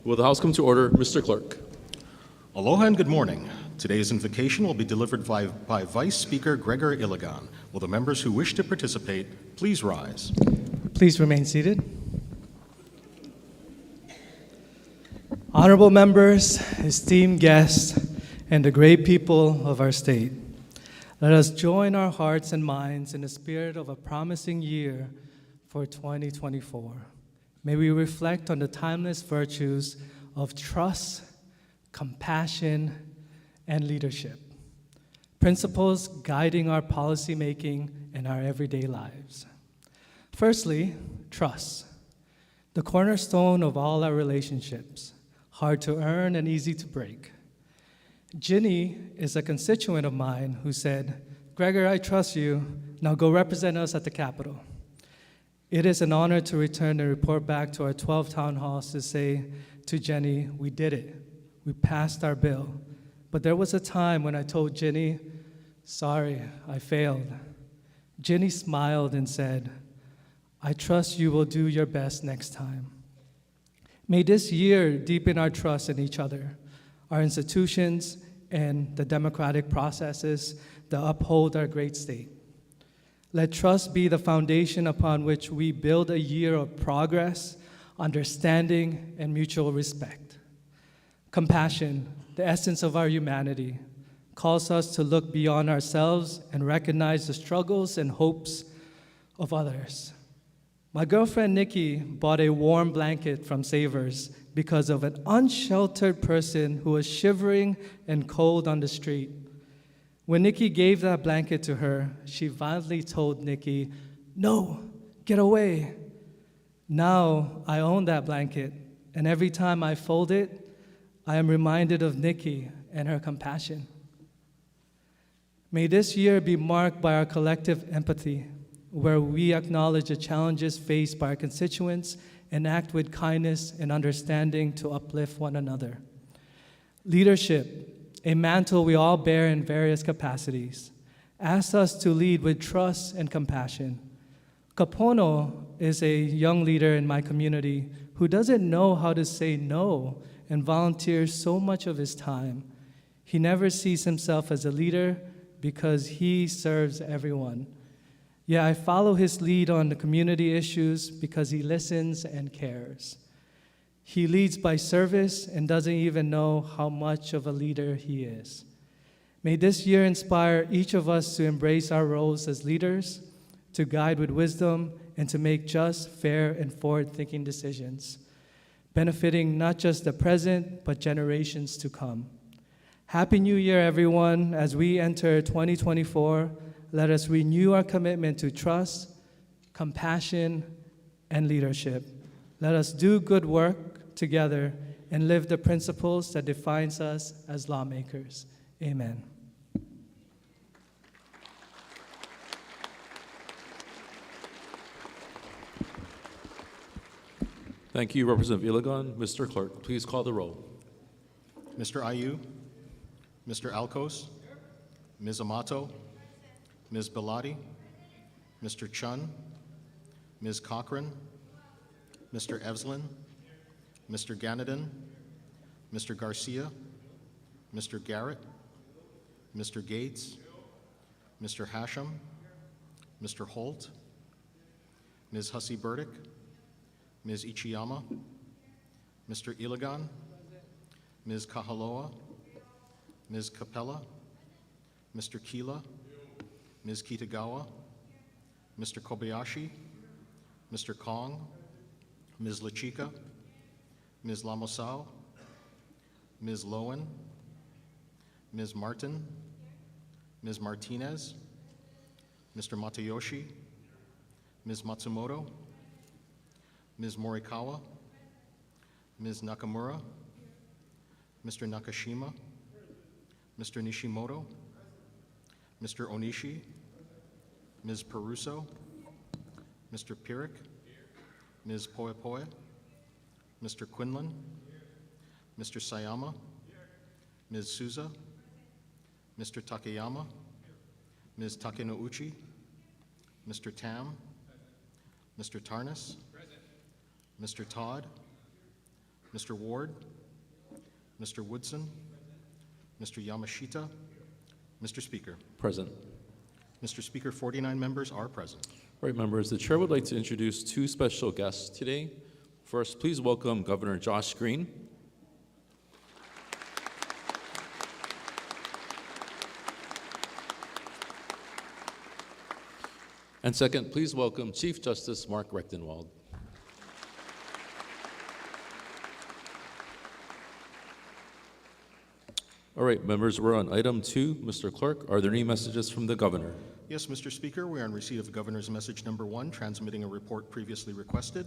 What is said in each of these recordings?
Will the House come to order? Mr. Clerk. Aloha and good morning. Today's invocation will be delivered by Vice Speaker Gregor Iligan. Will the members who wish to participate please rise? Please remain seated. Honorable members, esteemed guests, and the great people of our state, let us join our hearts and minds in the spirit of a promising year for 2024. May we reflect on the timeless virtues of trust, compassion, and leadership, principles guiding our policymaking and our everyday lives. Firstly, trust, the cornerstone of all our relationships, hard to earn and easy to break. Ginny is a constituent of mine who said, "Gregor, I trust you. Now go represent us at the Capitol." It is an honor to return and report back to our 12 town halls to say to Jenny, we did it. We passed our bill. But there was a time when I told Ginny, sorry, I failed. Ginny smiled and said, I trust you will do your best next time. May this year deepen our trust in each other, our institutions, and the democratic processes that uphold our great state. Let trust be the foundation upon which we build a year of progress, understanding, and mutual respect. Compassion, the essence of our humanity, calls us to look beyond ourselves and recognize the struggles and hopes of others. My girlfriend Nikki bought a warm blanket from Savers because of an unsheltered person who was shivering and cold on the street. When Nikki gave that blanket to her, she violently told Nikki, "No, get away." Now I own that blanket, and every time I fold it, I am reminded of Nikki and her compassion. May this year be marked by our collective empathy, where we acknowledge the challenges faced by our constituents and act with kindness and understanding to uplift one another. Leadership, a mantle we all bear in various capacities, asks us to lead with trust and compassion. Kapono is a young leader in my community who doesn't know how to say no and volunteers so much of his time. He never sees himself as a leader because he serves everyone. Yeah, I follow his lead on the community issues because he listens and cares. He leads by service and doesn't even know how much of a leader he is. May this year inspire each of us to embrace our roles as leaders, to guide with wisdom, and to make just, fair, and forward-thinking decisions, benefiting not just the present, but generations to come. Happy New Year, everyone. As we enter 2024, let us renew our commitment to trust, compassion, and leadership. Let us do good work together and live the principles that defines us as lawmakers. Amen. Thank you, Representative Iligan. Mr. Clerk, please call the roll. Mr. Ayu, Mr. Alcos, Ms. Amato, Ms. Bellotti, Mr. Chun, Ms. Cochran, Mr. Evslin, Mr. Ganadin, Mr. Garcia, Mr. Garrett, Mr. Gates, Mr. Hashem, Mr. Holt, Ms. Hussey Burdick, Ms. Ichiyama, Mr. Iligan, Ms. Kahaloa, Ms. Capella, Mr. Kila, Ms. Kitagawa, Mr. Kobayashi, Mr. Kong, Ms. Lachika, Ms. Lamosao, Ms. Lowen, Ms. Martin, Ms. Martinez, Mr. Matayoshi, Ms. Matsumoto, Ms. Morikawa, Ms. Nakamura, Mr. Nakashima, Mr. Nishimoto, Mr. Onishi, Ms. Peruso, Mr. Pirik, Ms. Poepoe, Mr. Quinlan, Mr. Sayama, Ms. Souza, Mr. Takayama, Ms. Takenouchi, Mr. Tam, Mr. Tarnas, Mr. Todd, Mr. Ward, Mr. Woodson, Mr. Yamashita, Mr. Speaker. Present. Mr. Speaker, 49 members are present. All right, members, the chair would like to introduce two special guests today. First, please welcome Governor Josh Green. And second, please welcome Chief Justice Mark Rechtenwald. All right, members, we're on item 2. Mr. Clerk, are there any messages from the governor? Yes, Mr. Speaker, we are in receipt of the Governor's message number 1, transmitting a report previously requested.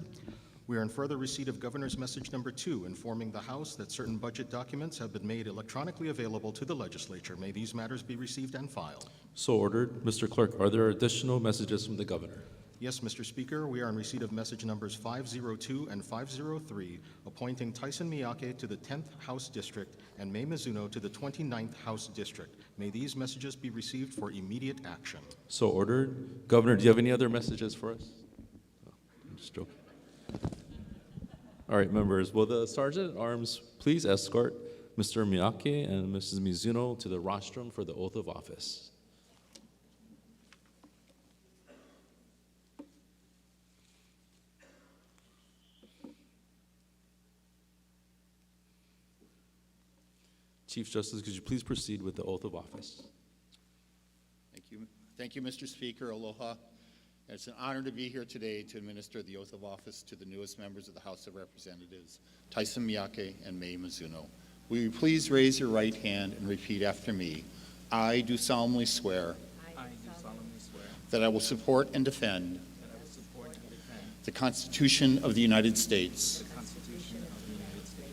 We are in further receipt of Governor's message number 2, informing the House that certain budget documents have been made electronically available to the Legislature. May these matters be received and filed. So ordered. Mr. Clerk, are there additional messages from the governor? Yes, Mr. Speaker, we are in receipt of message numbers 502 and 503, appointing Tyson Miyake to the 10th House District and May Mizuno to the 29th House District. May these messages be received for immediate action. So ordered. Governor, do you have any other messages for us? No, I'm just joking. All right, members, will the Sergeant at Arms please escort Mr. Miyake and Mrs. Mizuno to the rostrum for the oath of office? Chief Justice, could you please proceed with the oath of office? Thank you, Mr. Speaker. Aloha. It's an honor to be here today to administer the oath of office to the newest members of the House of Representatives, Tyson Miyake and May Mizuno. Will you please raise your right hand and repeat after me? I do solemnly swear that I will support and defend the Constitution of the United States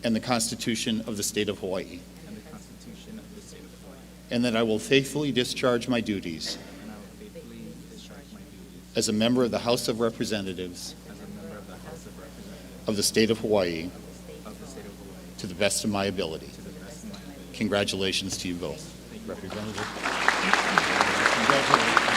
and the Constitution of the State of Hawaii, and that I will faithfully discharge my duties as a member of the House of Representatives of the State of Hawaii to the best of my ability. Congratulations to you both. Representative. Congratulations.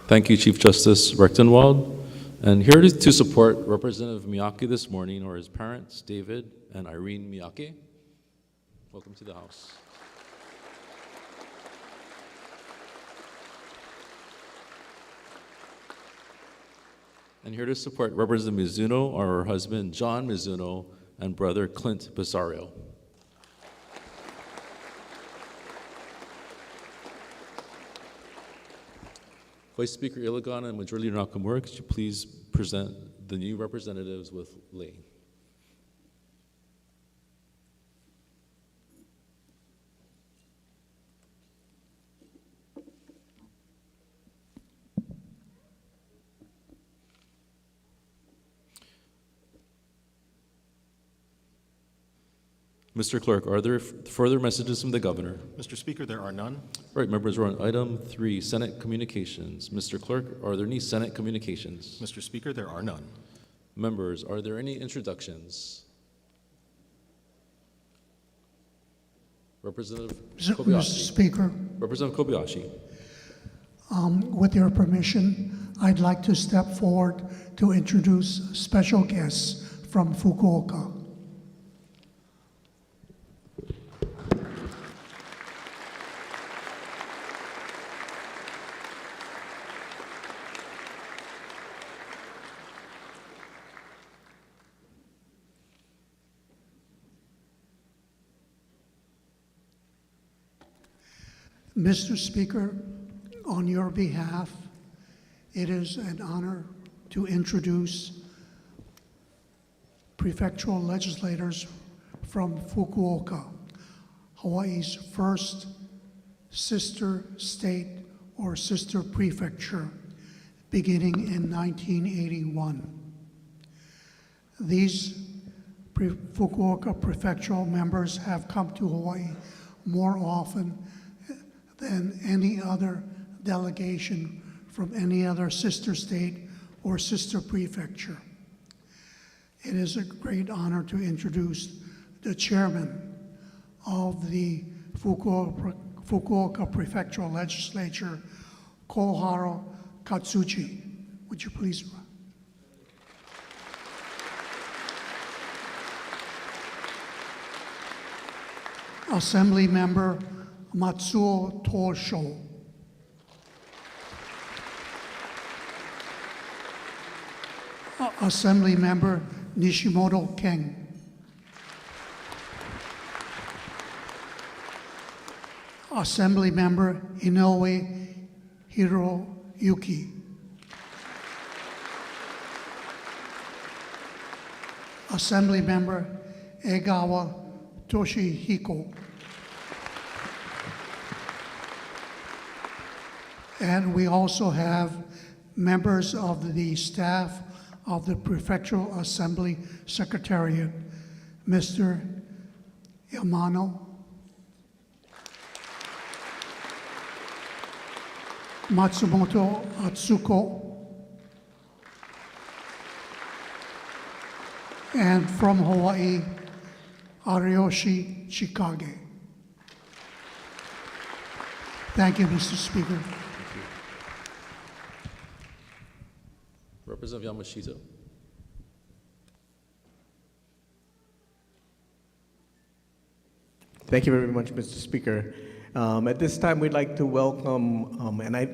Thank you, Chief Justice Rechtenwald. And here to support Representative Miyake this morning are his parents, David and Irene Miyake. Welcome to the House. And here to support Representative Mizuno are her husband, John Mizuno, and brother, Clint Basario. Vice Speaker Iligan and Majority Leader Nakamura, could you please present the new representatives with lei? Mr. Clerk, are there further messages from the governor? Mr. Speaker, there are none. All right, members, we're on item 3, Senate communications. Mr. Clerk, are there any Senate communications? Mr. Speaker, there are none. Members, are there any introductions? Representative Mr. Kobayashi. Speaker, Representative Kobayashi. with your permission, I'd like to step forward to introduce special guests from Fukuoka. Mr. Speaker, on your behalf, it is an honor to introduce prefectural legislators from Fukuoka, Hawaii's first sister state or sister prefecture, beginning in 1981. These Fukuoka prefectural members have come to Hawaii more often than any other delegation from any other sister state or sister prefecture. It is a great honor to introduce the chairman of the Fukuoka Prefectural Legislature, Koharu Katsuchi. Would you please? Assembly Member Matsuo Tosho. Assembly Member Nishimoto Ken. Assembly Member Inoue Hiroyuki. Assembly Member Egawa Toshihiko. And we also have members of the staff of the Prefectural Assembly Secretariat, Mr. Yamano, Matsumoto Atsuko, and from Hawaii, Ariyoshi Chikage. Thank you, Mr. Speaker. Representative Yamashita. Thank you very much, Mr. Speaker. At this time, we'd like to welcome,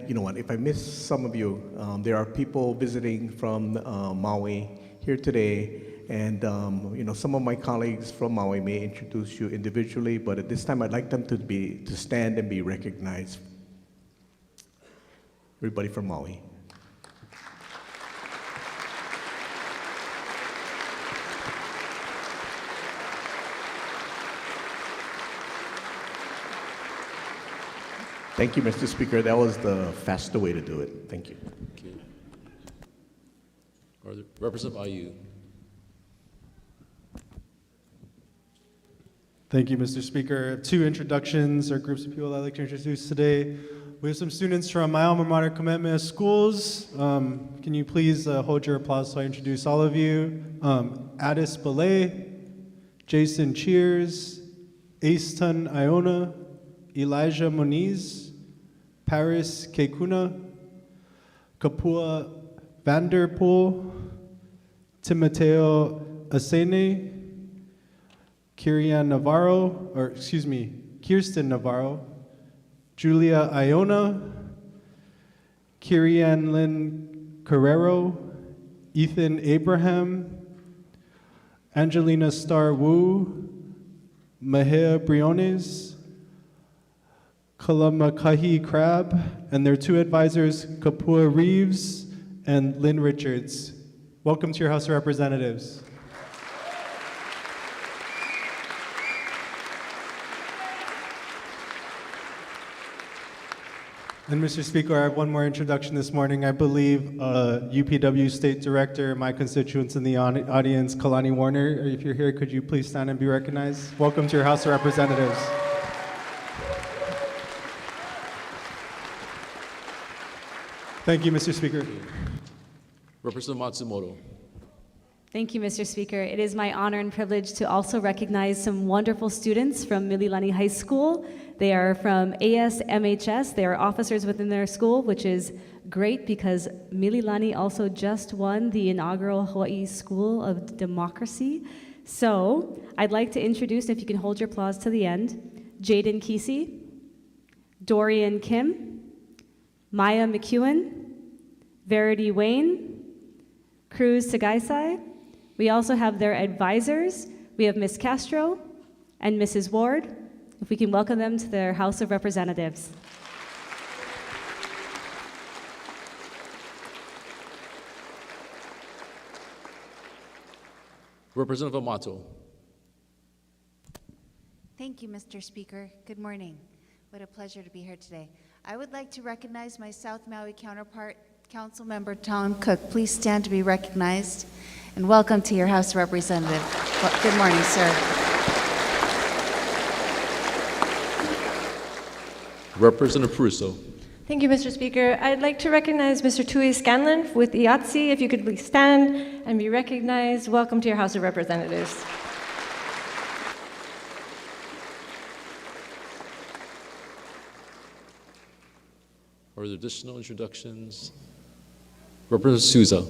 you know what, if I miss some of you, there are people visiting from Maui here today, and you know, some of my colleagues from Maui may introduce you individually, but at this time, I'd like them to stand and be recognized. Everybody from Maui. Thank you, Mr. Speaker. That was the faster way to do it. Thank you. Okay. Representative Ayu. Thank you, Mr. Speaker. Two introductions or groups of people I'd like to introduce today. We have some students from my alma mater, Kamehameha Schools. Can you please hold your applause so I introduce all of you? Addis Belay, Jason Cheers, Aiston Iona, Elijah Moniz, Paris Kekuna, Kapua Vanderpool, Timoteo Asene, Kirsten Navarro, Julia Iona, Kirian Lynn Carrero, Ethan Abraham, Angelina Star Wu, Mahea Briones, Kalamakahi Crab, and their two advisors, Kapua Reeves and Lynn Richards. Welcome to your House of Representatives. And Mr. Speaker, I have one more introduction this morning. I believe UPW State Director, my constituents in the audience, Kalani Warner, if you're here, could you please stand and be recognized? Welcome to your House of Representatives. Thank you, Mr. Speaker. Representative Matsumoto. Thank you, Mr. Speaker. It is my honor and privilege to also recognize some wonderful students from Mililani High School. They are from ASMHS. They are officers within their school, which is great because Mililani also just won the inaugural Hawaii School of Democracy. So I'd like to introduce, if you can hold your applause to the end, Jaden Kesey, Dorian Kim, Maya McEwen, Verity Wayne, Cruz Sagaisai. We also have their advisors. We have Ms. Castro and Mrs. Ward. If we can welcome them to their House of Representatives. Representative Amato. Thank you, Mr. Speaker. Good morning. What a pleasure to be here today. I would like to recognize my South Maui counterpart, Councilmember Tom Cook. Please stand to be recognized, and welcome to your House of Representatives. Well, good morning, sir. Representative Prusso. Thank you, Mr. Speaker. I'd like to recognize Mr. Tui Scanlon with IATSE. If you could please stand and be recognized. Welcome to your House of Representatives. Are there additional introductions? Representative Souza.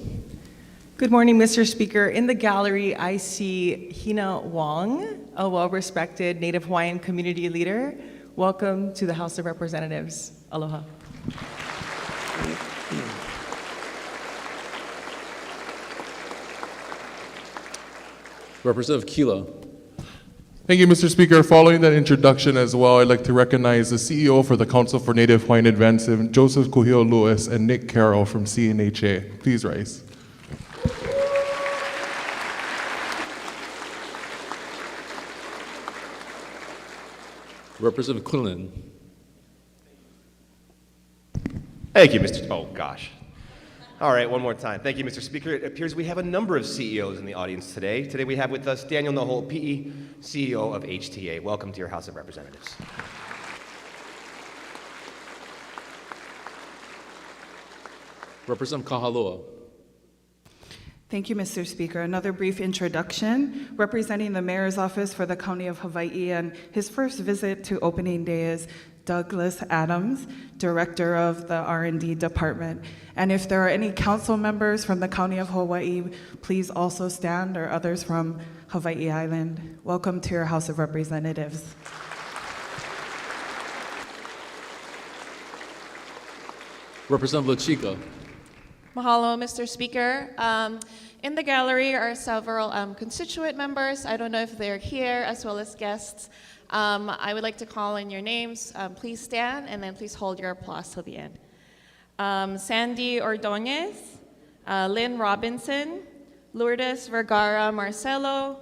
Good morning, Mr. Speaker. In the gallery, I see Hina Wong, a well-respected Native Hawaiian community leader. Welcome to the House of Representatives. Aloha. Representative Kila. Thank you, Mr. Speaker. Following that introduction as well, I'd like to recognize the CEO for the Council for Native Hawaiian Advancement, Joseph Kuhio Lewis, and Nick Carroll from CNHA. Please rise. Representative Quinlan. Thank you, Mr. Oh, gosh. All right, one more time. Thank you, Mr. Speaker. It appears we have a number of CEOs in the audience today. Today we have with us Daniel Nahol, PE, CEO of HTA. Welcome to your House of Representatives. Representative Kahaloa. Thank you, Mr. Speaker. Another brief introduction. Representing the Mayor's Office for the County of Hawaii, and his first visit to opening day is Douglas Adams, Director of the R&D Department. And if there are any council members from the County of Hawaii, please also stand, or others from Hawaii Island. Welcome to your House of Representatives. Representative Lachika. Mahalo, Mr. Speaker. In the gallery are several constituent members. I don't know if they're here, as well as guests. I would like to call in your names. Please stand, and then please hold your applause till the end. Sandy Ordonez, Lynn Robinson, Lourdes Vergara Marcelo,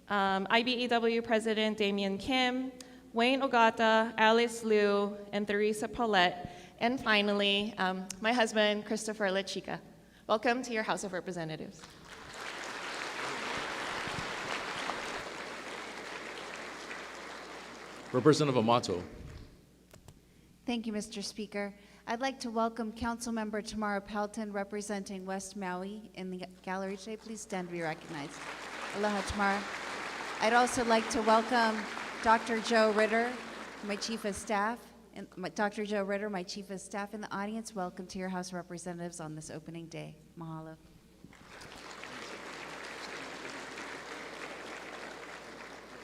IBEW President Damian Kim, Wayne Ogata, Alice Liu, and Theresa Paulette, and finally, my husband, Christopher Lachika. Welcome to your House of Representatives. Representative Amato. Thank you, Mr. Speaker. I'd like to welcome Councilmember Tamara Pelton, representing West Maui, in the gallery today. Please stand to be recognized. Aloha, Tamara. I'd also like to welcome Dr. Joe Ritter, my Chief of Staff, Dr. Joe Ritter, my Chief of Staff in the audience. Welcome to your House of Representatives on this opening day. Mahalo.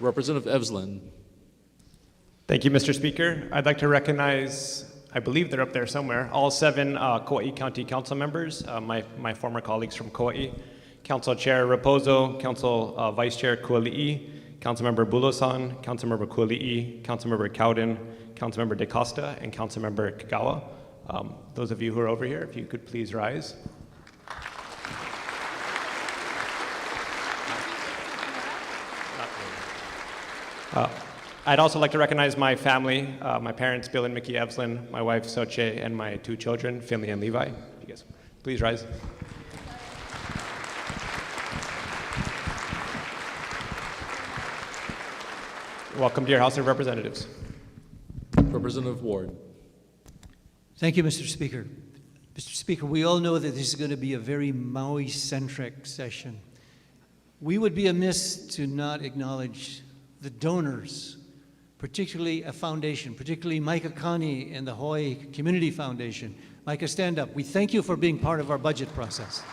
Representative Evslin. Thank you, Mr. Speaker. I'd like to recognize, I believe they're up there somewhere, all 7 Kauai County Council members, my former colleagues from Kauai. Council Chair Raposo, Council Vice Chair Kuali'i, Councilmember Bulosan, Councilmember Kuali'i, Councilmember Cowden, Councilmember DeCosta, and Councilmember Kagawa. Those of you who are over here, if you could please rise. I'd also like to recognize my family, my parents, Bill and Mickey Evslin, my wife, Soche, and my 2 children, Finley and Levi. You guys, please rise. Welcome to your House of Representatives. Representative Ward. Thank you, Mr. Speaker. Mr. Speaker, we all know that this is going to be a very Maui-centric session. We would be amiss to not acknowledge the donors, particularly a foundation, particularly Micah Kani and the Hawaii Community Foundation. Micah, stand up. We thank you for being part of our budget process.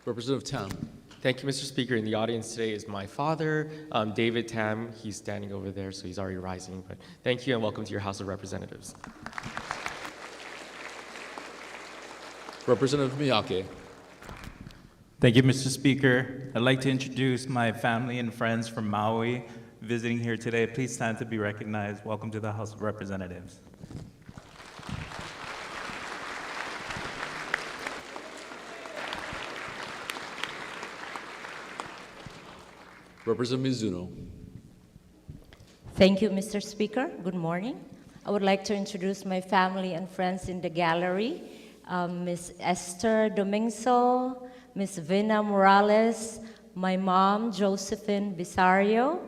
Representative Tam. Thank you, Mr. Speaker. In the audience today is my father, David Tam. He's standing over there, so he's already rising. But thank you and welcome to your House of Representatives. Representative Miyake. Thank you, Mr. Speaker. I'd like to introduce my family and friends from Maui visiting here today. Please stand to be recognized. Welcome to the House of Representatives. Representative Mizuno. Thank you, Mr. Speaker. Good morning. I would like to introduce my family and friends in the gallery. Ms. Esther Domingo, Ms. Vina Morales, my mom, Josephine Bisario,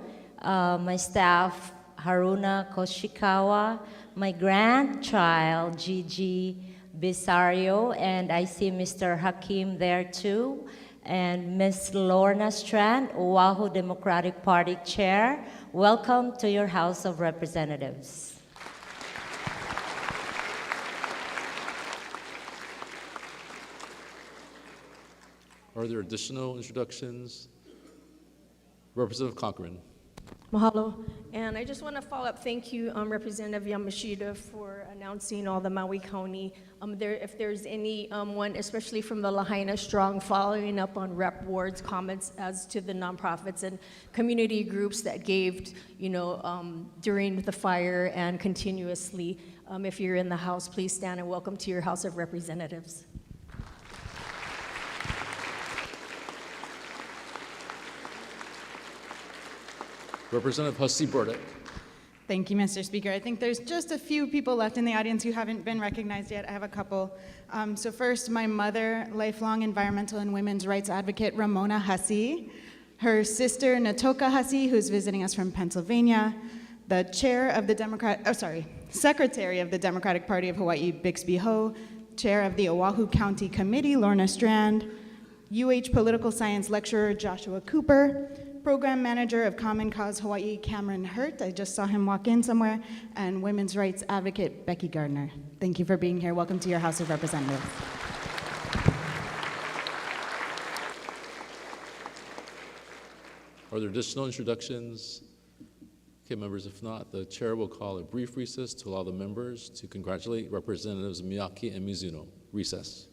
my staff, Haruna Koshikawa, my grandchild, Gigi Bisario, and I see Mr. Hakim there too, and Ms. Lorna Strand, Oahu Democratic Party Chair. Welcome to your House of Representatives. Are there additional introductions? Representative Cochran. Mahalo. And I just want to follow up. Thank you, Representative Yamashita, for announcing all the Maui County. If there's anyone, especially from the Lahaina Strong, following up on Rep. Ward's comments as to the nonprofits and community groups that gave, during the fire and continuously. If you're in the House, please stand and welcome to your House of Representatives. Representative Hussey Burdick. Thank you, Mr. Speaker. I think there's just a few people left in the audience who haven't been recognized yet. I have a couple. So first, my mother, lifelong environmental and women's rights advocate Ramona Hussey, her sister Natoka Hussey, who's visiting us from Pennsylvania, the Secretary of the Democratic Party of Hawaii, Bixby Ho, Chair of the Oahu County Committee, Lorna Strand, UH Political Science Lecturer Joshua Cooper, Program Manager of Common Cause Hawaii, Cameron Hurt, I just saw him walk in somewhere, and Women's Rights Advocate Becky Gardner. Thank you for being here. Welcome to your House of Representatives. Are there additional introductions? Okay, members, if not, the chair will call a brief recess to allow the members to congratulate Representatives Miyake and Mizuno. Recess.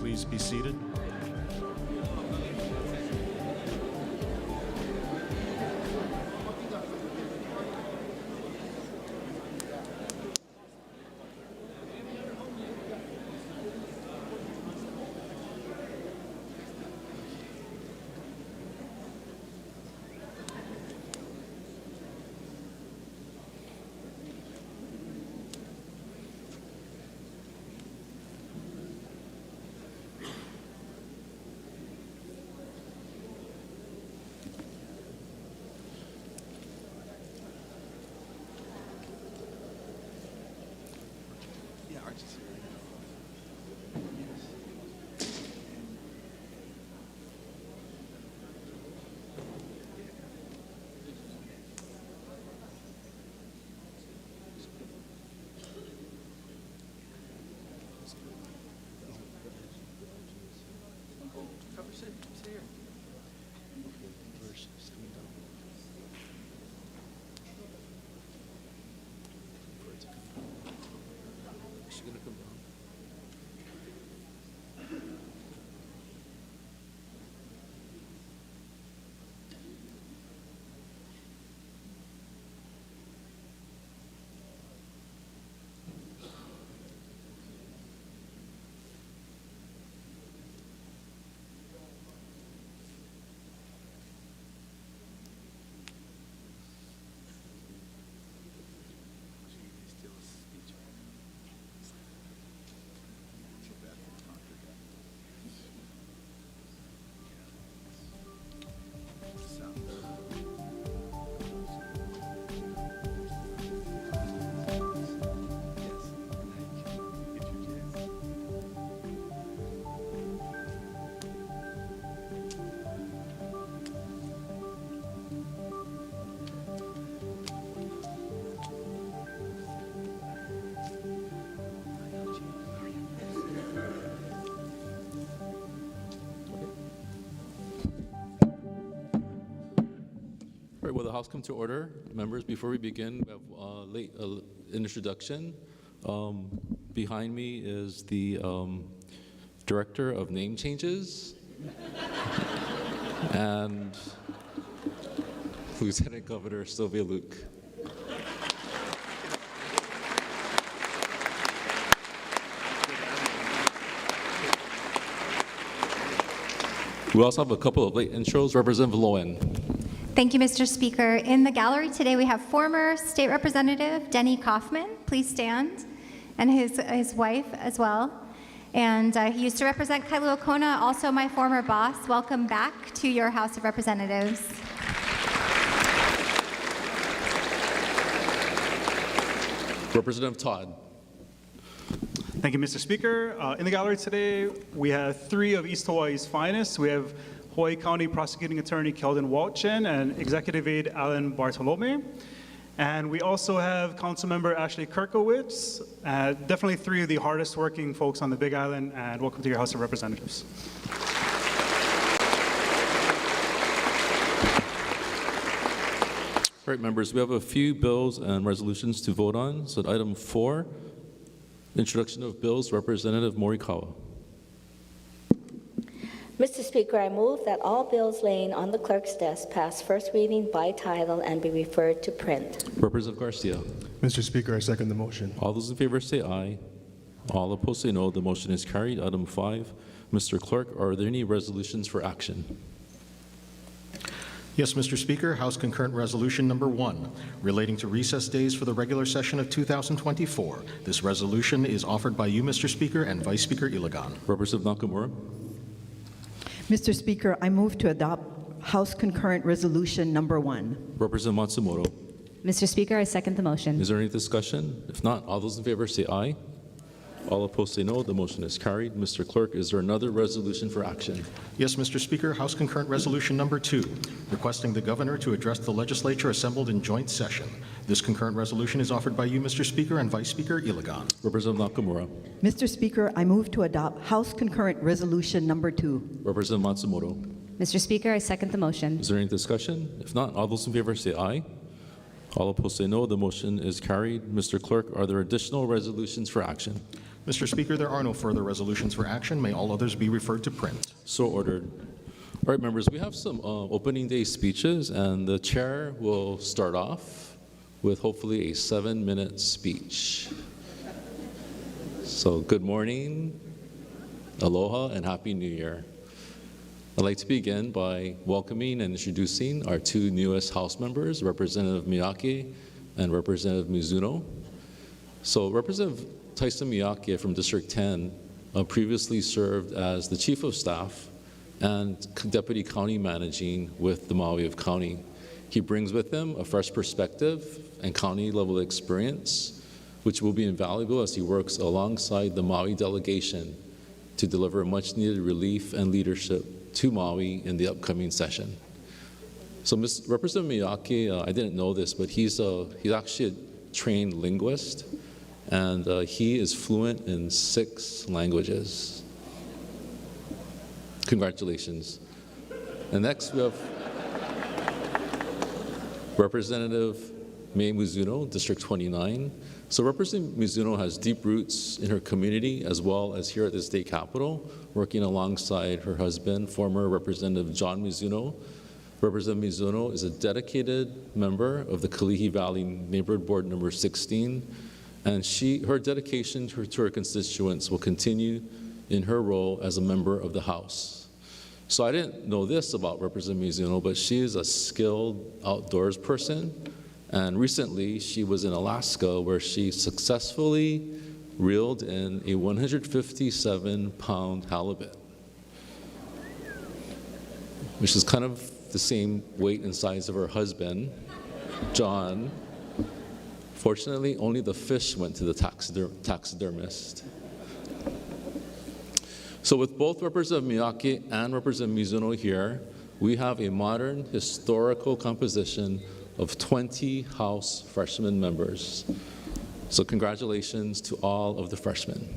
please be seated. All right, will the House come to order? Members, before we begin, we have an introduction. Behind me is the Director of Name Changes and Lieutenant Governor Sylvia Luke. We also have a couple of late intros. Representative Lowen. Thank you, Mr. Speaker. In the gallery today, we have former State Representative Denny Kaufman. Please stand, and his wife as well. And he used to represent Kailua Kona, also my former boss. Welcome back to your House of Representatives. Representative Todd. Thank you, Mr. Speaker. In the gallery today, we have three of East Hawaii's finest. We have Hawaii County Prosecuting Attorney Keldon Walchen and Executive Aide Alan Bartolome. And we also have Councilmember Ashley Kirkowitz. Definitely three of the hardest working folks on the Big Island, and welcome to your House of Representatives. All right, members, we have a few bills and resolutions to vote on. So item 4, introduction of bills, Representative Morikawa. Mr. Speaker, I move that all bills laying on the clerk's desk pass first reading by title and be referred to print. Representative Garcia. Mr. Speaker, I second the motion. All those in favor say aye. All opposed say no. The motion is carried. Item 5, Mr. Clerk, are there any resolutions for action? Yes, Mr. Speaker, House Concurrent Resolution Number 1, relating to recess days for the regular session of 2024. This resolution is offered by you, Mr. Speaker, and Vice Speaker Iligan. Representative Nakamura. Mr. Speaker, I move to adopt House Concurrent Resolution Number 1. Representative Matsumoto. Mr. Speaker, I second the motion. Is there any discussion? If not, all those in favor say aye. All opposed say no. The motion is carried. Mr. Clerk, is there another resolution for action? Yes, Mr. Speaker, House Concurrent Resolution Number 2, requesting the Governor to address the Legislature assembled in joint session. This concurrent resolution is offered by you, Mr. Speaker, and Vice Speaker Iligan. Representative Nakamura. Mr. Speaker, I move to adopt House Concurrent Resolution Number 2. Representative Matsumoto. Mr. Speaker, I second the motion. Is there any discussion? If not, all those in favor say aye. All opposed say no. The motion is carried. Mr. Clerk, are there additional resolutions for action? Mr. Speaker, there are no further resolutions for action. May all others be referred to print. So ordered. All right, members, we have some opening day speeches, and the chair will start off with hopefully a 7-minute speech. So good morning, aloha, and Happy New Year. I'd like to begin by welcoming and introducing our two newest House members, Representative Miyake and Representative Mizuno. So Representative Tyson Miyake from District 10 previously served as the Chief of Staff and Deputy County Managing with the Maui of County. He brings with him a fresh perspective and county-level experience, which will be invaluable as he works alongside the Maui delegation to deliver much-needed relief and leadership to Maui in the upcoming session. So Representative Miyake, I didn't know this, but he's actually a trained linguist, and he is fluent in 6 languages. Congratulations. And next we have Representative May Mizuno, District 29. So Representative Mizuno has deep roots in her community as well as here at the state capitol, working alongside her husband, former Representative John Mizuno. Representative Mizuno is a dedicated member of the Kalihi Valley Neighborhood Board number 16, and her dedication to her constituents will continue in her role as a member of the House. So I didn't know this about Representative Mizuno, but she is a skilled outdoors person, and recently she was in Alaska where she successfully reeled in a 157-pound halibut, which is kind of the same weight and size of her husband, John. Fortunately, only the fish went to the taxidermist. So with both Representative Miyake and Representative Mizuno here, we have a modern historical composition of 20 House freshman members. So congratulations to all of the freshmen.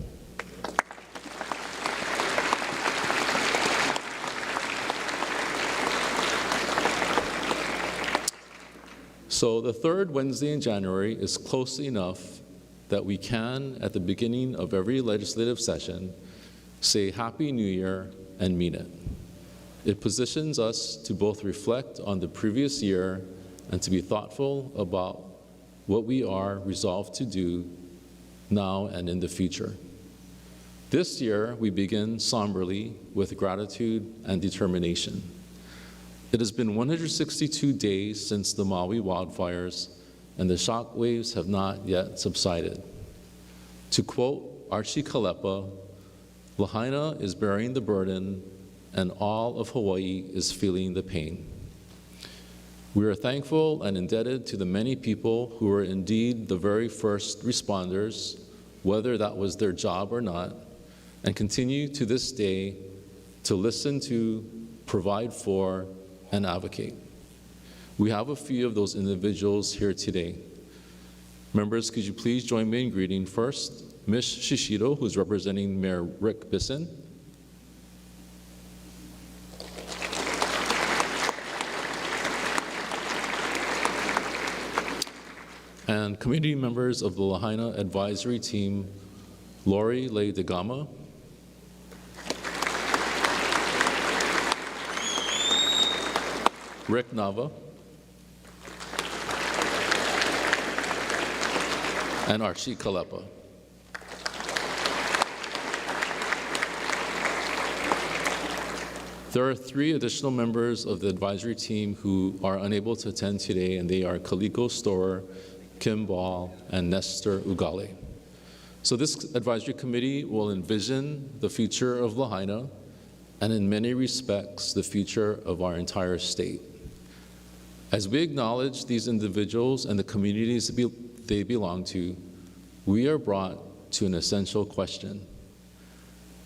So the third Wednesday in January is close enough that we can, at the beginning of every legislative session, say Happy New Year and mean it. It positions us to both reflect on the previous year and to be thoughtful about what we are resolved to do now and in the future. This year, we begin somberly with gratitude and determination. It has been 162 days since the Maui wildfires, and the shock waves have not yet subsided. To quote Archie Kalepa, Lahaina is bearing the burden, and all of Hawaii is feeling the pain. We are thankful and indebted to the many people who were indeed the very first responders, whether that was their job or not, and continue to this day to listen to, provide for, and advocate. We have a few of those individuals here today. Members, could you please join me in greeting first Ms. Shishido, who's representing Mayor Rick Bisson. And community members of the Lahaina Advisory Team, Lori Le DeGama, Rick Nava, and Archie Kalepa. There are 3 additional members of the advisory team who are unable to attend today, and they are Kaliko Storer, Kim Ball, and Nestor Ugale. So this advisory committee will envision the future of Lahaina, and in many respects, the future of our entire state. As we acknowledge these individuals and the communities they belong to, we are brought to an essential question.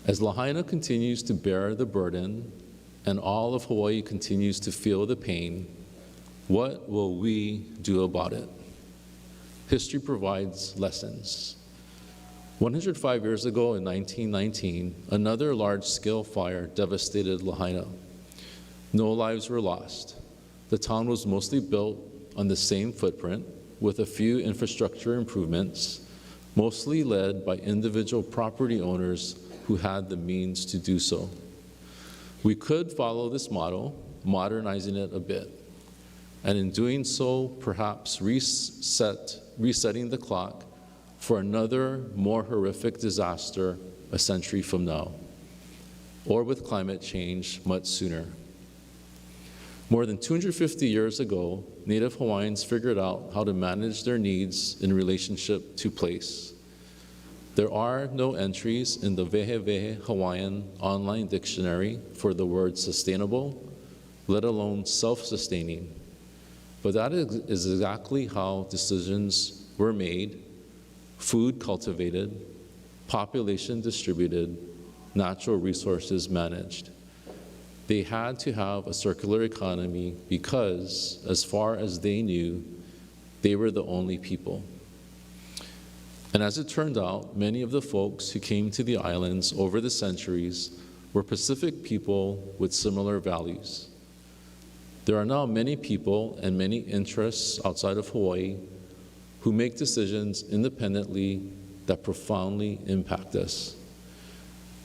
As Lahaina continues to bear the burden and all of Hawaii continues to feel the pain, what will we do about it? History provides lessons. 105 years ago in 1919, another large-scale fire devastated Lahaina. No lives were lost. The town was mostly built on the same footprint with a few infrastructure improvements, mostly led by individual property owners who had the means to do so. We could follow this model, modernizing it a bit, and in doing so, perhaps resetting the clock for another more horrific disaster a century from now, or with climate change much sooner. More than 250 years ago, Native Hawaiians figured out how to manage their needs in relationship to place. There are no entries in the Wehewehe Hawaiian online dictionary for the word sustainable, let alone self-sustaining. But that is exactly how decisions were made, food cultivated, population distributed, natural resources managed. They had to have a circular economy because, as far as they knew, they were the only people. And as it turned out, many of the folks who came to the islands over the centuries were Pacific people with similar values. There are now many people and many interests outside of Hawaii who make decisions independently that profoundly impact us.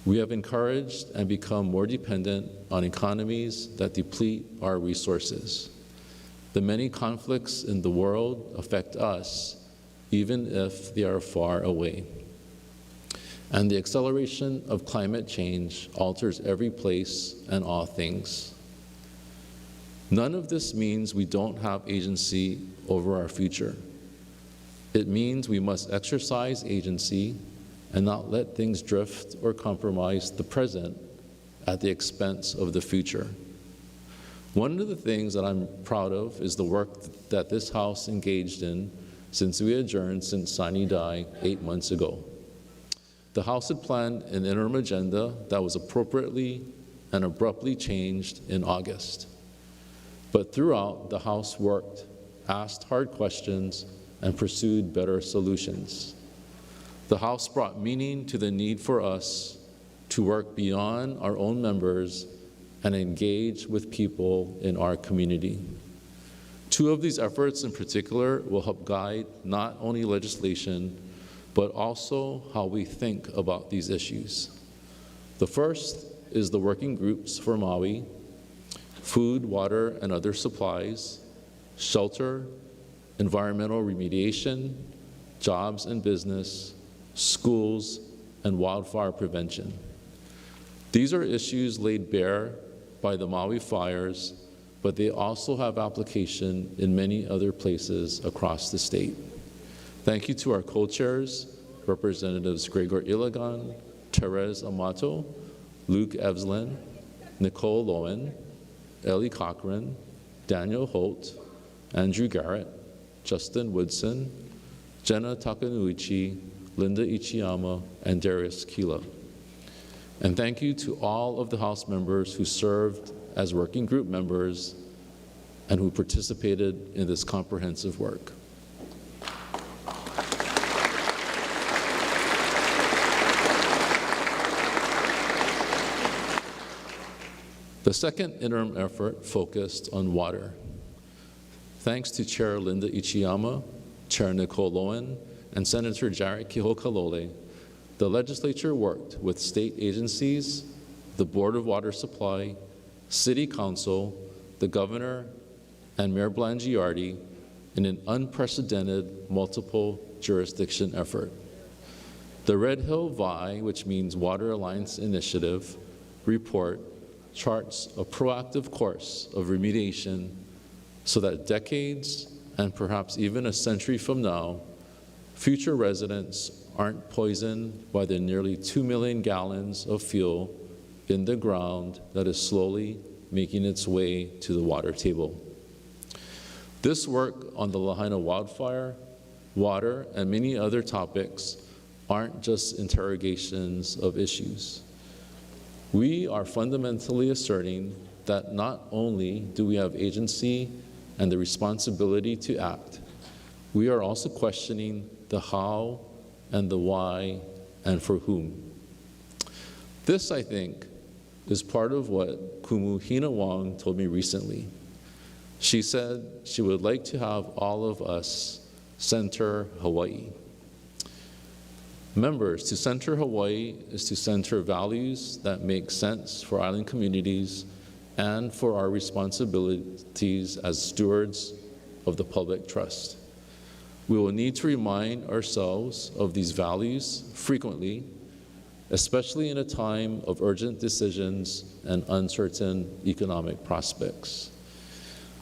We have encouraged and become more dependent on economies that deplete our resources. The many conflicts in the world affect us, even if they are far away. And the acceleration of climate change alters every place and all things. None of this means we don't have agency over our future. It means we must exercise agency and not let things drift or compromise the present at the expense of the future. One of the things that I'm proud of is the work that this House engaged in since we adjourned since Sani died 8 months ago. The House had planned an interim agenda that was appropriately and abruptly changed in August. But throughout, the House worked, asked hard questions, and pursued better solutions. The House brought meaning to the need for us to work beyond our own members and engage with people in our community. Two of these efforts in particular will help guide not only legislation, but also how we think about these issues. The first is the working groups for Maui, food, water, and other supplies, shelter, environmental remediation, jobs and business, schools, and wildfire prevention. These are issues laid bare by the Maui fires, but they also have application in many other places across the state. Thank you to our co-chairs, Representatives Gregor Ilagan, Therese Amato, Luke Evslin, Nicole Lowen, Ellie Cochran, Daniel Holt, Andrew Garrett, Justin Woodson, Jenna Takanuichi, Linda Ichiyama, and Darius Kila. And thank you to all of the House members who served as working group members and who participated in this comprehensive work. The second interim effort focused on water. Thanks to Chair Linda Ichiyama, Chair Nicole Lowen, and Senator Jarrett Kihokalole, the legislature worked with state agencies, the Board of Water Supply, City Council, the Governor, and Mayor Blangiardi in an unprecedented multiple jurisdiction effort. The Red Hill VI, which means Water Alliance Initiative, report charts a proactive course of remediation so that decades and perhaps even a century from now, future residents aren't poisoned by the nearly 2 million gallons of fuel in the ground that is slowly making its way to the water table. This work on the Lahaina wildfire, water, and many other topics aren't just interrogations of issues. We are fundamentally asserting that not only do we have agency and the responsibility to act, we are also questioning the how and the why and for whom. This, I think, is part of what Kumu Hina Wong told me recently. She said she would like to have all of us center Hawaii. Members, to center Hawaii is to center values that make sense for island communities and for our responsibilities as stewards of the public trust. We will need to remind ourselves of these values frequently, especially in a time of urgent decisions and uncertain economic prospects.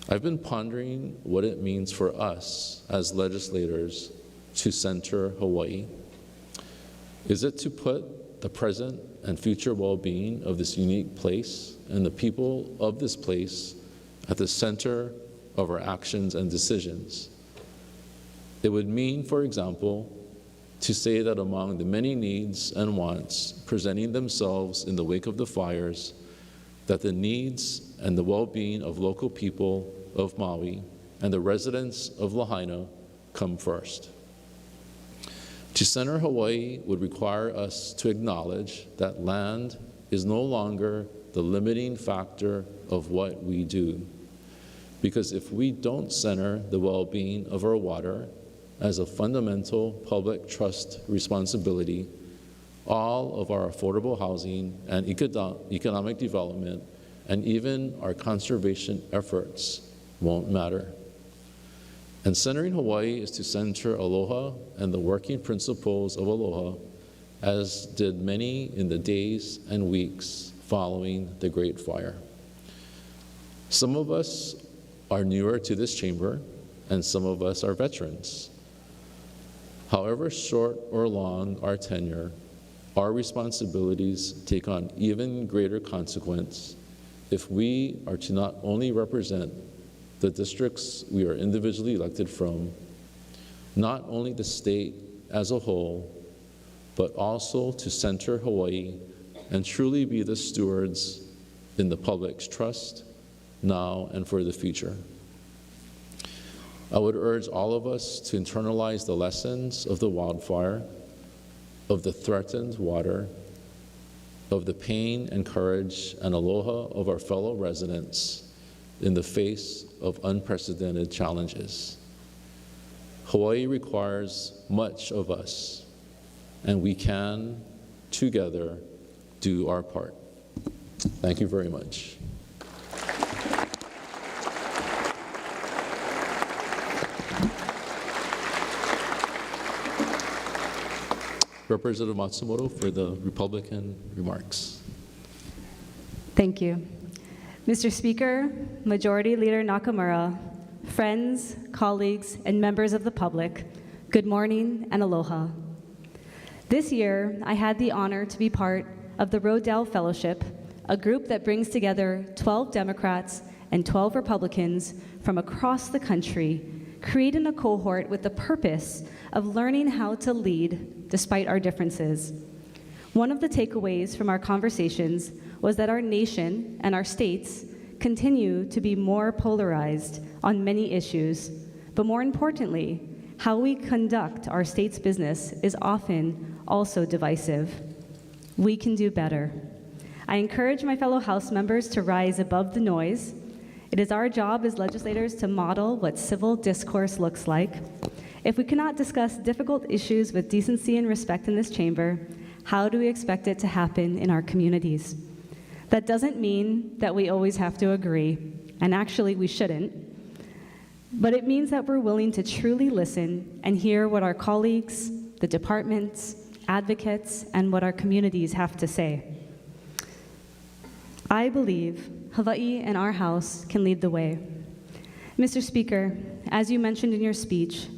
I've been pondering what it means for us as legislators to center Hawaii. Is it to put the present and future well-being of this unique place and the people of this place at the center of our actions and decisions? It would mean, for example, to say that among the many needs and wants presenting themselves in the wake of the fires, that the needs and the well-being of local people of Maui and the residents of Lahaina come first. To center Hawaii would require us to acknowledge that land is no longer the limiting factor of what we do. Because if we don't center the well-being of our water as a fundamental public trust responsibility, all of our affordable housing and economic development and even our conservation efforts won't matter. And centering Hawaii is to center aloha and the working principles of aloha, as did many in the days and weeks following the Great Fire. Some of us are newer to this chamber, and some of us are veterans. However short or long our tenure, our responsibilities take on even greater consequence if we are to not only represent the districts we are individually elected from, not only the state as a whole, but also to center Hawaii and truly be the stewards in the public's trust now and for the future. I would urge all of us to internalize the lessons of the wildfire, of the threatened water, of the pain and courage and aloha of our fellow residents in the face of unprecedented challenges. Hawaii requires much of us, and we can, together, do our part. Thank you very much. Representative Matsumoto for the Republican remarks. Thank you. Mr. Speaker, Majority Leader Nakamura, friends, colleagues, and members of the public, good morning and aloha. This year, I had the honor to be part of the Rodell Fellowship, a group that brings together 12 Democrats and 12 Republicans from across the country, creating a cohort with the purpose of learning how to lead despite our differences. One of the takeaways from our conversations was that our nation and our states continue to be more polarized on many issues, but more importantly, how we conduct our state's business is often also divisive. We can do better. I encourage my fellow House members to rise above the noise. It is our job as legislators to model what civil discourse looks like. If we cannot discuss difficult issues with decency and respect in this chamber, how do we expect it to happen in our communities? That doesn't mean that we always have to agree, and actually we shouldn't, but it means that we're willing to truly listen and hear what our colleagues, the departments, advocates, and what our communities have to say. I believe Hawaii and our House can lead the way. Mr. Speaker, as you mentioned in your speech,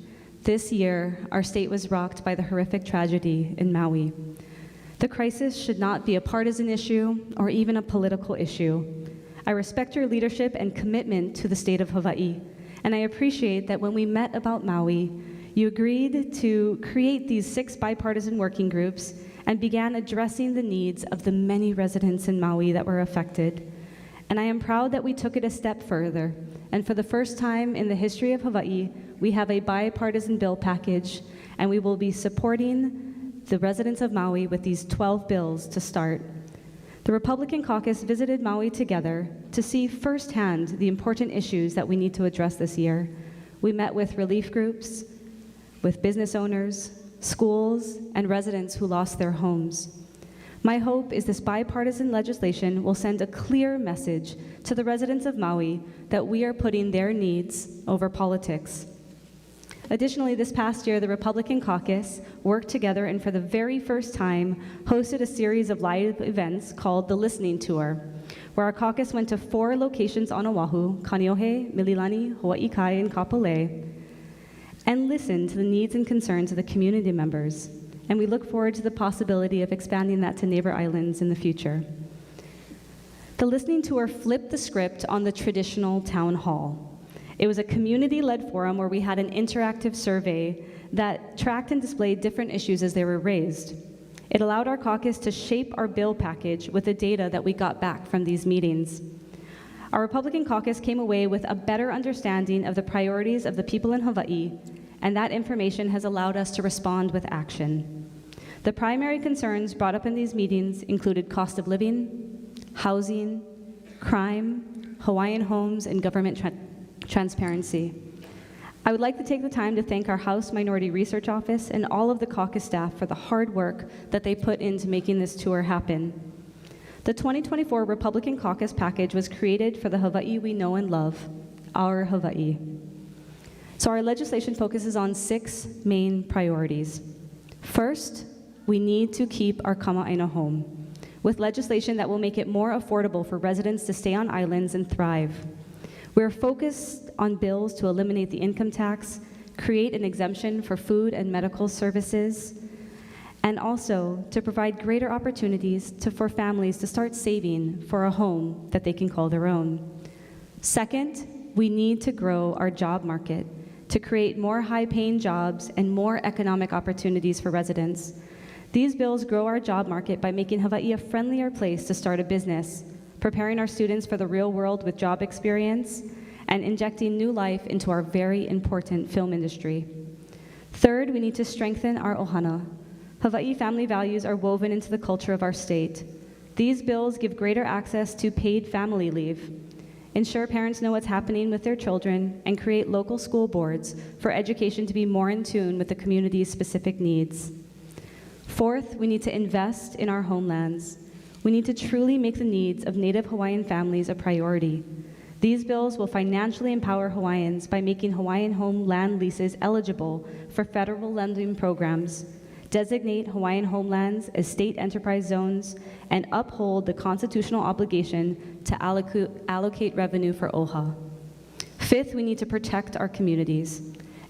this year our state was rocked by the horrific tragedy in Maui. The crisis should not be a partisan issue or even a political issue. I respect your leadership and commitment to the state of Hawaii, and I appreciate that when we met about Maui, you agreed to create these 6 bipartisan working groups and began addressing the needs of the many residents in Maui that were affected. And I am proud that we took it a step further, and for the first time in the history of Hawaii, we have a bipartisan bill package, and we will be supporting the residents of Maui with these 12 bills to start. The Republican caucus visited Maui together to see firsthand the important issues that we need to address this year. We met with relief groups, with business owners, schools, and residents who lost their homes. My hope is this bipartisan legislation will send a clear message to the residents of Maui that we are putting their needs over politics. Additionally, this past year, the Republican caucus worked together and for the very first time hosted a series of live events called the Listening Tour, where our caucus went to 4 locations on Oahu, Kaneohe, Mililani, Hawaii Kai, and Kapolei, and listened to the needs and concerns of the community members. And we look forward to the possibility of expanding that to neighbor islands in the future. The Listening Tour flipped the script on the traditional town hall. It was a community-led forum where we had an interactive survey that tracked and displayed different issues as they were raised. It allowed our caucus to shape our bill package with the data that we got back from these meetings. Our Republican caucus came away with a better understanding of the priorities of the people in Hawaii, and that information has allowed us to respond with action. The primary concerns brought up in these meetings included cost of living, housing, crime, Hawaiian homes, and government transparency. I would like to take the time to thank our House Minority Research Office and all of the caucus staff for the hard work that they put into making this tour happen. The 2024 Republican caucus package was created for the Hawaii we know and love, our Hawaii. So our legislation focuses on 6 main priorities. First, we need to keep our kama'aina home, with legislation that will make it more affordable for residents to stay on islands and thrive. We're focused on bills to eliminate the income tax, create an exemption for food and medical services, and also to provide greater opportunities for families to start saving for a home that they can call their own. Second, we need to grow our job market to create more high-paying jobs and more economic opportunities for residents. These bills grow our job market by making Hawaii a friendlier place to start a business, preparing our students for the real world with job experience, and injecting new life into our very important film industry. Third, we need to strengthen our ohana. Hawaii family values are woven into the culture of our state. These bills give greater access to paid family leave, ensure parents know what's happening with their children, and create local school boards for education to be more in tune with the community's specific needs. Fourth, we need to invest in our homelands. We need to truly make the needs of Native Hawaiian families a priority. These bills will financially empower Hawaiians by making Hawaiian home land leases eligible for federal lending programs, designate Hawaiian homelands as state enterprise zones, and uphold the constitutional obligation to allocate revenue for OHA. Fifth, we need to protect our communities.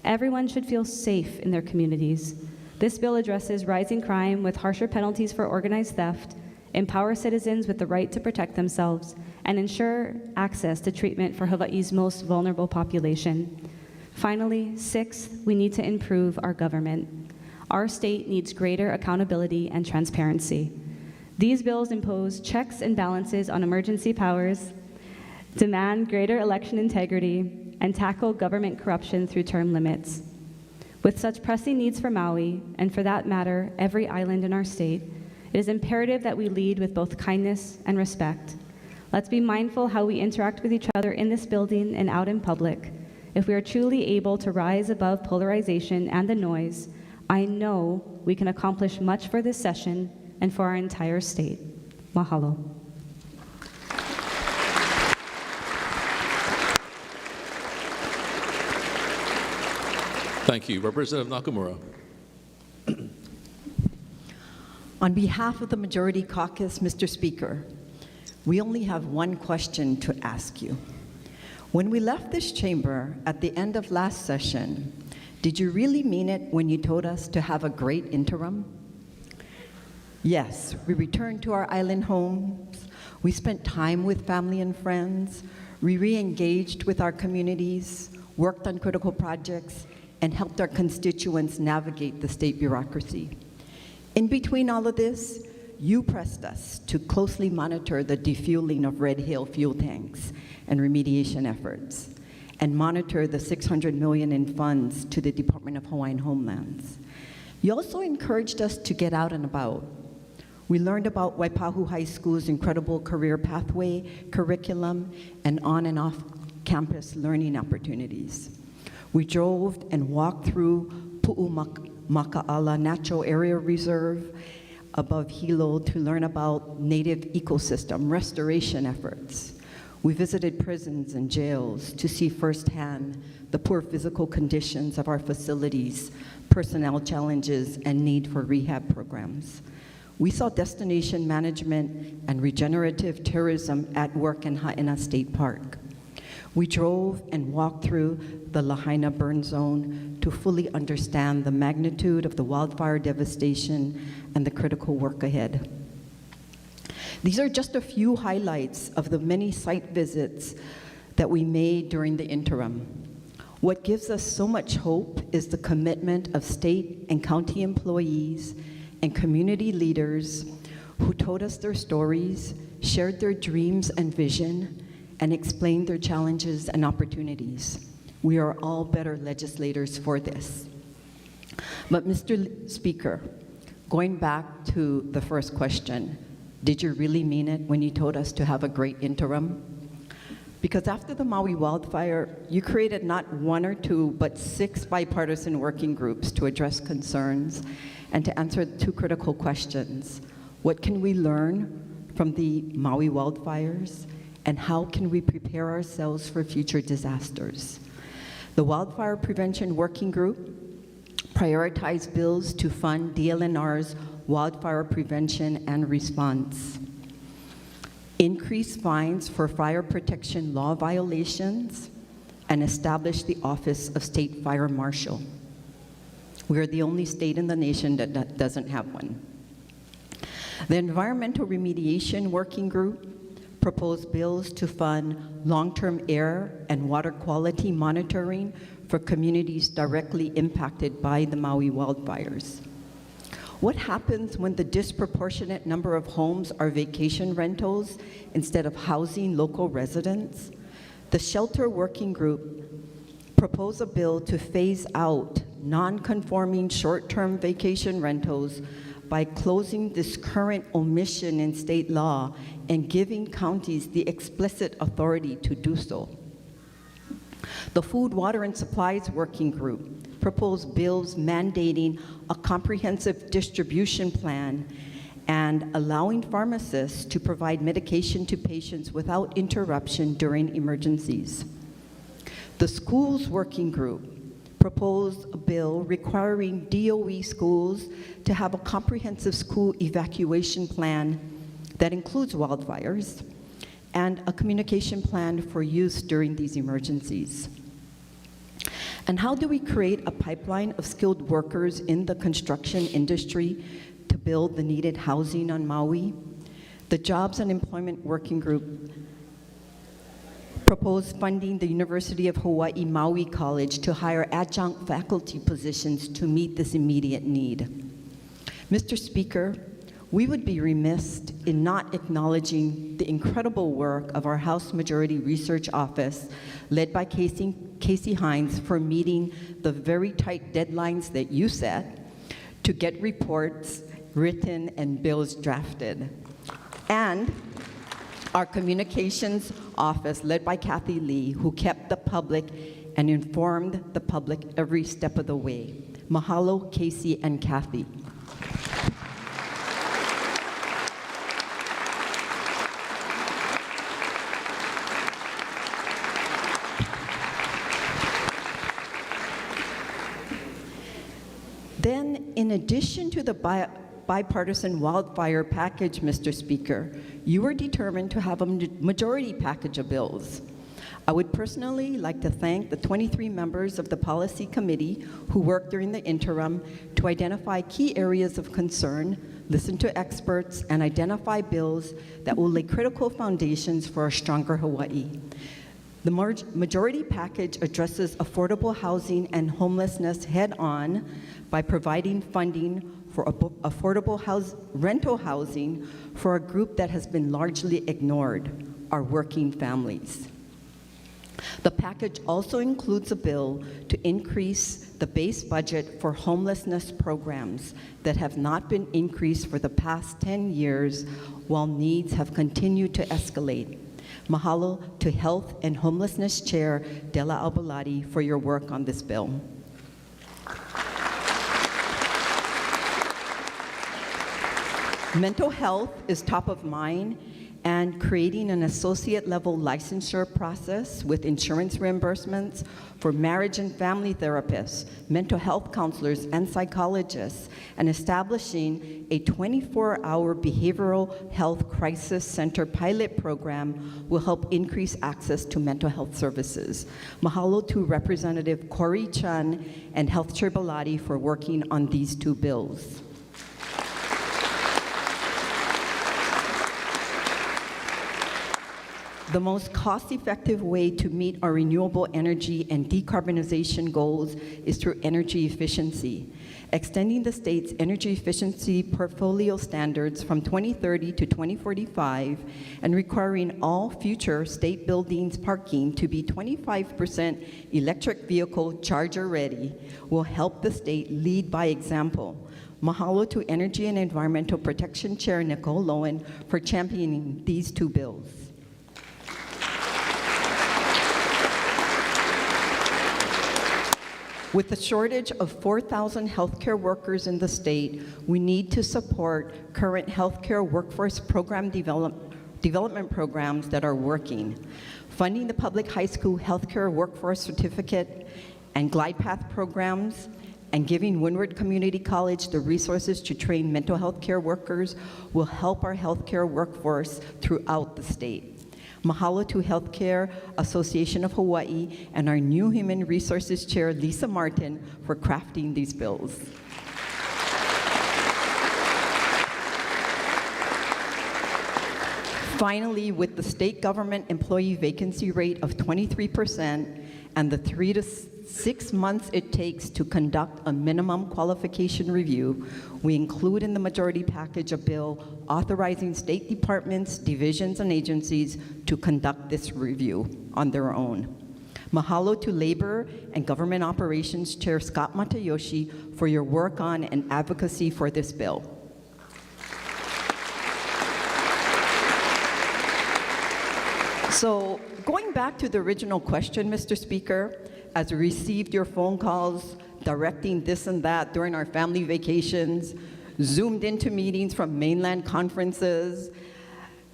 Everyone should feel safe in their communities. This bill addresses rising crime with harsher penalties for organized theft, empower citizens with the right to protect themselves, and ensure access to treatment for Hawaii's most vulnerable population. Finally, sixth, we need to improve our government. Our state needs greater accountability and transparency. These bills impose checks and balances on emergency powers, demand greater election integrity, and tackle government corruption through term limits. With such pressing needs for Maui, and for that matter, every island in our state, it is imperative that we lead with both kindness and respect. Let's be mindful how we interact with each other in this building and out in public. If we are truly able to rise above polarization and the noise, I know we can accomplish much for this session and for our entire state. Mahalo. Thank you. Representative Nakamura. On behalf of the Majority Caucus, Mr. Speaker, we only have one question to ask you. When we left this chamber at the end of last session, did you really mean it when you told us to have a great interim? Yes, we returned to our island homes, we spent time with family and friends, we re-engaged with our communities, worked on critical projects, and helped our constituents navigate the state bureaucracy. In between all of this, you pressed us to closely monitor the defueling of Red Hill fuel tanks and remediation efforts, and monitor the $600 million in funds to the Department of Hawaiian Homelands. You also encouraged us to get out and about. We learned about Waipahu High School's incredible career pathway, curriculum, and on and off campus learning opportunities. We drove and walked through Maka'ala Natural Area Reserve above Hilo to learn about native ecosystem restoration efforts. We visited prisons and jails to see firsthand the poor physical conditions of our facilities, personnel challenges, and need for rehab programs. We saw destination management and regenerative tourism at work in Ha'ina State Park. We drove and walked through the Lahaina burn zone to fully understand the magnitude of the wildfire devastation and the critical work ahead. These are just a few highlights of the many site visits that we made during the interim. What gives us so much hope is the commitment of state and county employees and community leaders who told us their stories, shared their dreams and vision, and explained their challenges and opportunities. We are all better legislators for this. But Mr. Speaker, going back to the first question, did you really mean it when you told us to have a great interim? Because after the Maui wildfire, you created not one or two, but 6 bipartisan working groups to address concerns and to answer 2 critical questions. What can we learn from the Maui wildfires? And how can we prepare ourselves for future disasters? The Wildfire Prevention Working Group prioritized bills to fund DLNR's wildfire prevention and response, increase fines for fire protection law violations, and establish the Office of State Fire Marshal. We are the only state in the nation that doesn't have one. The Environmental Remediation Working Group proposed bills to fund long-term air and water quality monitoring for communities directly impacted by the Maui wildfires. What happens when the disproportionate number of homes are vacation rentals instead of housing local residents? The Shelter Working Group proposed a bill to phase out non-conforming short-term vacation rentals by closing this current omission in state law and giving counties the explicit authority to do so. The Food, Water, and Supplies Working Group proposed bills mandating a comprehensive distribution plan and allowing pharmacists to provide medication to patients without interruption during emergencies. The Schools Working Group proposed a bill requiring DOE schools to have a comprehensive school evacuation plan that includes wildfires and a communication plan for use during these emergencies. And how do we create a pipeline of skilled workers in the construction industry to build the needed housing on Maui? The Jobs and Employment Working Group proposed funding the University of Hawaii Maui College to hire adjunct faculty positions to meet this immediate need. Mr. Speaker, we would be remiss in not acknowledging the incredible work of our House Majority Research Office, led by Casey Hines, for meeting the very tight deadlines that you set to get reports written and bills drafted. And our Communications Office, led by Kathy Lee, who kept the public and informed the public every step of the way. Mahalo, Casey and Kathy. Then, in addition to the bipartisan wildfire package, Mr. Speaker, you were determined to have a majority package of bills. I would personally like to thank the 23 members of the Policy Committee who worked during the interim to identify key areas of concern, listen to experts, and identify bills that will lay critical foundations for a stronger Hawaii. The majority package addresses affordable housing and homelessness head-on by providing funding for affordable rental housing for a group that has been largely ignored, our working families. The package also includes a bill to increase the base budget for homelessness programs that have not been increased for the past 10 years while needs have continued to escalate. Mahalo to Health and Homelessness Chair Della Albalati for your work on this bill. Mental health is top of mind, and creating an associate level licensure process with insurance reimbursements for marriage and family therapists, mental health counselors, and psychologists, and establishing a 24-hour behavioral health crisis center pilot program will help increase access to mental health services. Mahalo to Representative Corey Chun and Health Chair Belatti for working on these two bills. The most cost-effective way to meet our renewable energy and decarbonization goals is through energy efficiency. Extending the state's energy efficiency portfolio standards from 2030 to 2045 and requiring all future state buildings parking to be 25% electric vehicle charger ready will help the state lead by example. Mahalo to Energy and Environmental Protection Chair Nicole Lowen for championing these two bills. With a shortage of 4,000 healthcare workers in the state, we need to support current healthcare workforce program development programs that are working. Funding the public high school healthcare workforce certificate and glide path programs, and giving Windward Community College the resources to train mental health care workers will help our healthcare workforce throughout the state. Mahalo to Healthcare Association of Hawaii and our new Human Resources Chair, Lisa Martin, for crafting these bills. Finally, with the state government employee vacancy rate of 23% and the 3 to 6 months it takes to conduct a minimum qualification review, we include in the majority package a bill authorizing state departments, divisions, and agencies to conduct this review on their own. Mahalo to Labor and Government Operations Chair Scott Matayoshi for your work on and advocacy for this bill. So, going back to the original question, Mr. Speaker, as we received your phone calls directing this and that during our family vacations, zoomed into meetings from mainland conferences,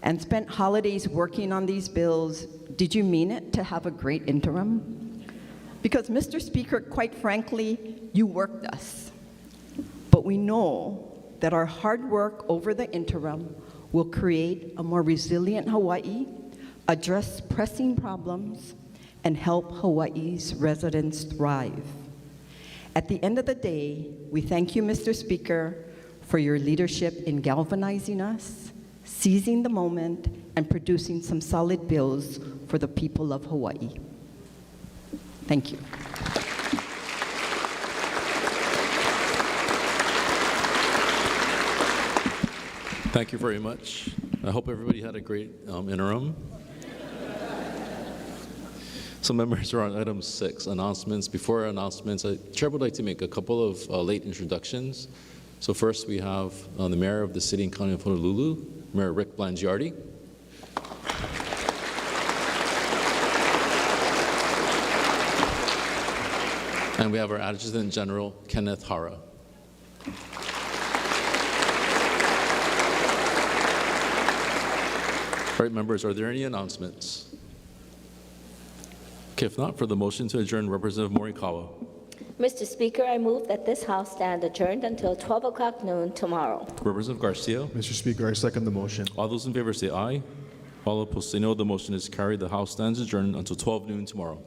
and spent holidays working on these bills, did you mean it to have a great interim? Because, Mr. Speaker, quite frankly, you worked us. But we know that our hard work over the interim will create a more resilient Hawaii, address pressing problems, and help Hawaii's residents thrive. At the end of the day, we thank you, Mr. Speaker, for your leadership in galvanizing us, seizing the moment, and producing some solid bills for the people of Hawaii. Thank you. Thank you very much. I hope everybody had a great interim. So members are on item 6, announcements. Before announcements, Chair would like to make a couple of late introductions. So first we have the Mayor of the City and County of Honolulu, Mayor Rick Blangiardi. And we have our Adjutant General, Kenneth Hara. All right, members, are there any announcements? Okay, if not, for the motion to adjourn, Representative Morikawa. Mr. Speaker, I move that this House stand adjourned until 12 o'clock noon tomorrow. Representative Garcia. Mr. Speaker, I second the motion. All those in favor say aye. All opposed say no. The motion is carried. The House stands adjourned until 12 noon tomorrow.